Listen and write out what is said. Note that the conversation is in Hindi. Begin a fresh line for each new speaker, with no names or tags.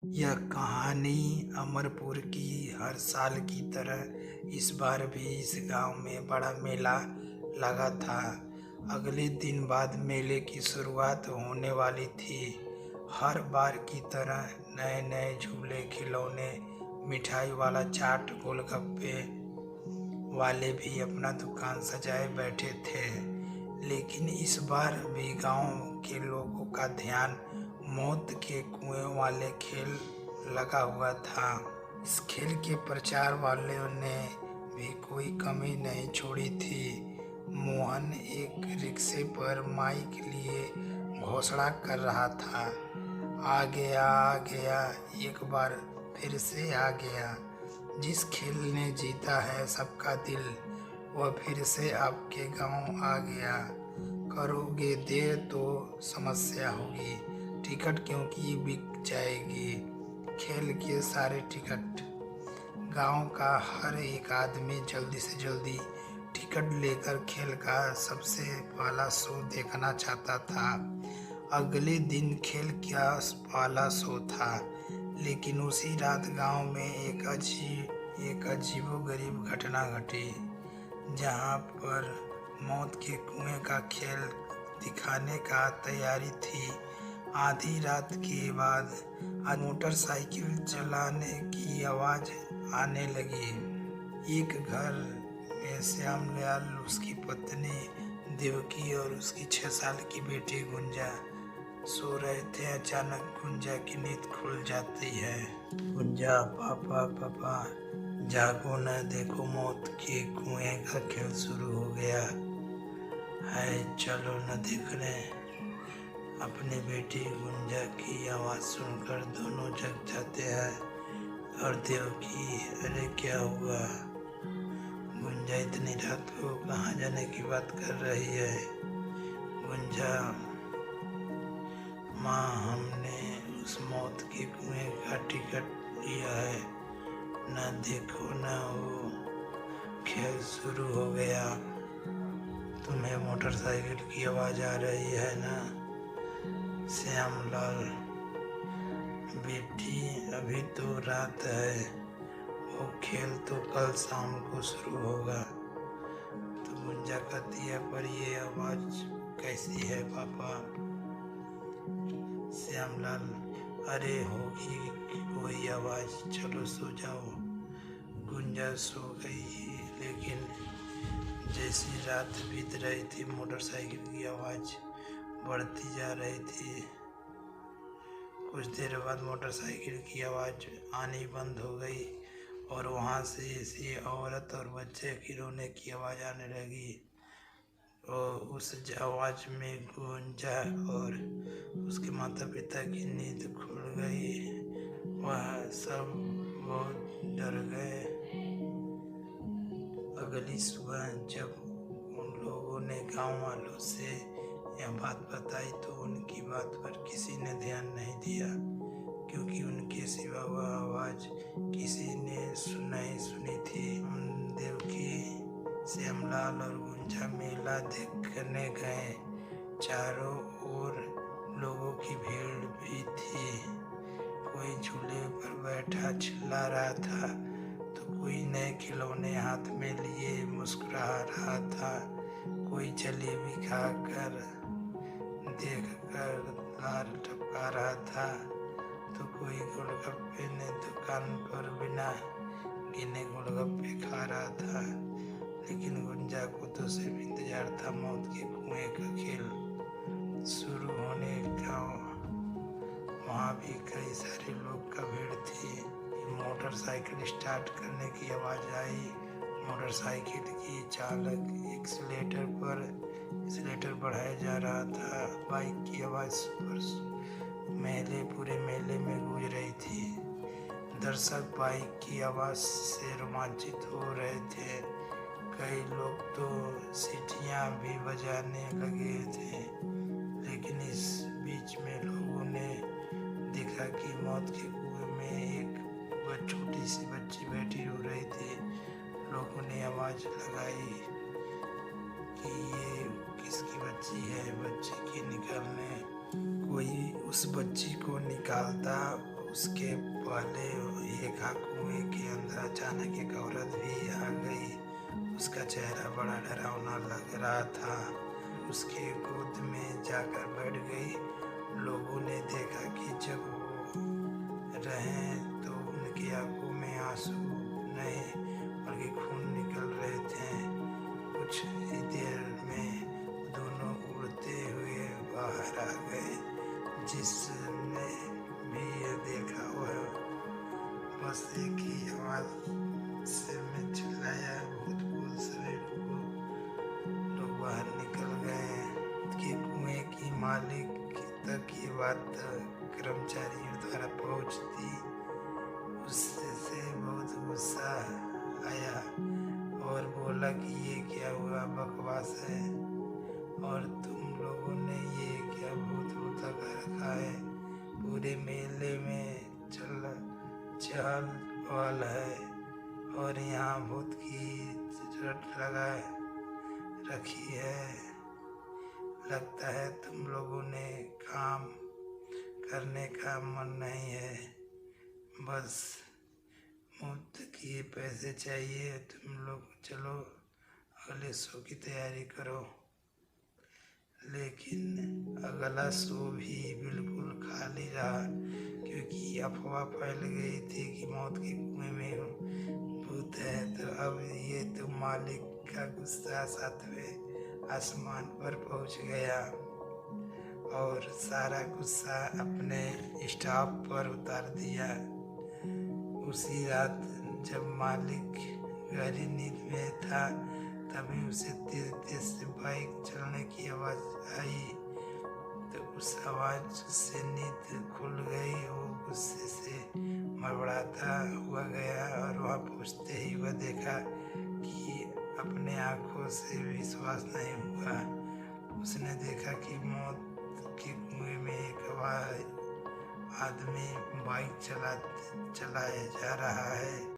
यह कहानी अमरपुर की हर साल की तरह इस बार भी इस गांव में बड़ा मेला लगा था। अगले दिन बाद मेले की शुरुआत होने वाली थी। हर बार की तरह नए नए झूले, खिलौने, मिठाई वाला चाट, गोलगप्पे वाले भी अपना दुकान सजाए बैठे थे। लेकिन इस बार भी गांव के लोगों का ध्यान मौत के कुएं वाले खेल लगा हुआ था। इस खेल के प्रचार वालों ने भी कोई कमी नहीं छोड़ी थी। मोहन एक रिक्शे पर माइक लिए घोषणा कर रहा था, आ गया आ गया, एक बार फिर से आ गया। जिस खेल ने जीता है सबका दिल, वह फिर से आपके गांव आ गया। करोगे देर तो समस्या होगी, टिकट क्योंकि बिक जाएगी। खेल के सारे टिकट। गांव का हर एक आदमी जल्दी से जल्दी टिकट लेकर खेल का सबसे पहला शो देखना चाहता था। अगले दिन खेल का पहला शो था, लेकिन उसी रात गांव में एक अजीबोगरीब घटना घटी। जहां पर मौत के कुएं का खेल दिखाने का तैयारी थी। आधी रात के बाद मोटरसाइकिल चलाने की आवाज आने लगी। एक घर में श्यामलाल, उसकी पत्नी देवकी और उसकी 6 साल की बेटी गुंजा सो रहे थे। अचानक गुंजा की नींद खुल जाती है। गुंजा, पापा पापा, जागो न, देखो मौत के कुएं का खेल शुरू हो गया है, चलो न देखने। अपनी बेटी गुंजा की आवाज़ सुनकर दोनों जग जाते हैं। और देवकी, अरे क्या हुआ? गुंजा इतनी रात को कहाँ जाने की बात कर रही है? गुंजा, माँ, हमने उस मौत के कुएं का टिकट लिया है, न देखो न वो खेल शुरू हो गया। तुम्हें मोटरसाइकिल की आवाज़ आ रही है ना? श्यामलाल, बेटी अभी तो रात है, वो खेल तो कल शाम को शुरू होगा। तो गुंजा कहती है, पर ये आवाज़ कैसी है पापा? श्यामलाल, अरे होगी कोई आवाज़, चलो सो जाओ। गुंजा सो गई, लेकिन जैसी रात बीत रही थी मोटरसाइकिल की आवाज़ बढ़ती जा रही थी। कुछ देर बाद मोटरसाइकिल की आवाज़ आनी बंद हो गई और वहाँ से ऐसी औरत और बच्चे की रोने की आवाज़ आने लगी। और उस आवाज़ में गुंजा और उसके माता पिता की नींद खुल गई। वह सब बहुत डर गए। अगली सुबह जब उन लोगों ने गांव वालों से यह बात बताई तो उनकी बात पर किसी ने ध्यान नहीं दिया, क्योंकि उनके सिवा वह आवाज़ किसी ने नहीं सुनी थी। देवकी, श्यामलाल और गुंजा मेला देखने गए। चारों ओर लोगों की भीड़ भी थी। कोई झूले पर बैठा चिल्ला रहा था, तो कोई नए खिलौने हाथ में लिए मुस्कुरा रहा था। कोई जलेबी खाकर देखकर लार टपका रहा था, तो कोई गोलगप्पे ने दुकान पर बिना गिने गोलगप्पे खा रहा था। लेकिन गुंजा को तो सिर्फ इंतजार था मौत के कुएं का खेल शुरू होने का। वहाँ भी कई सारे लोग का भीड़ थी। मोटरसाइकिल स्टार्ट करने की आवाज़ आई। मोटरसाइकिल की चालक एक्सीलेटर बढ़ाया जा रहा था। बाइक की आवाज़ पर पूरे मेले में गूंज रही थी। दर्शक बाइक की आवाज़ से रोमांचित हो रहे थे। कई लोग तो सीटियाँ भी बजाने लगे थे। लेकिन इस बीच में लोगों ने देखा कि मौत के कुएं में एक छोटी सी बच्ची बैठी रो रही थी। लोगों ने आवाज़ लगाई कि ये किसकी बच्ची है, बच्ची की निकालने। कोई उस बच्ची को निकालता, उसके पहले एक कुएं के अंदर अचानक एक औरत भी आ गई। उसका चेहरा बड़ा डरावना लग रहा था। उसके गोद में जाकर बैठ गई। लोगों ने देखा कि जब वो रहे तो उनकी आंखों में आंसू नहीं बल्कि खून निकल रहे थे। कुछ ही देर में दोनों उड़ते हुए बाहर आ गए। जिसने भी यह देखा वह बस एक ही आवाज से में चिल्लाया, भूत भूत, सभी लोग बाहर निकल गए कि कुएं की मालिक तक ये बात कर्मचारियों द्वारा पहुंचती। उससे बहुत गुस्सा आया और बोला कि ये क्या हुआ, बकवास है, और तुम लोगों ने ये क्या भूत भूता कर रखा है। पूरे मेले में चहल पहल है और यहाँ भूत की रट लगा रखी है। लगता है तुम लोगों ने काम करने का मन नहीं है, बस मुफ्त के पैसे चाहिए। तुम लोग चलो अगले शो की तैयारी करो। लेकिन अगला शो भी बिल्कुल खाली रहा क्योंकि अफवाह फैल गई थी कि मौत के कुएं में भूत है। तो अब ये तो मालिक का गुस्सा 7वें आसमान पर पहुंच गया और सारा गुस्सा अपने स्टाफ पर उतार दिया। उसी रात जब मालिक गहरी नींद में था तभी उसे तेज तेज से बाइक चलने की आवाज़ आई। तो उस आवाज़ से नींद खुल गई। वो गुस्से से मड़बड़ाता हुआ गया और वहाँ पहुँचते ही वह देखा कि अपने आँखों से विश्वास नहीं हुआ। उसने देखा कि मौत के कुएं में एक आदमी बाइक चलाए जा रहा है।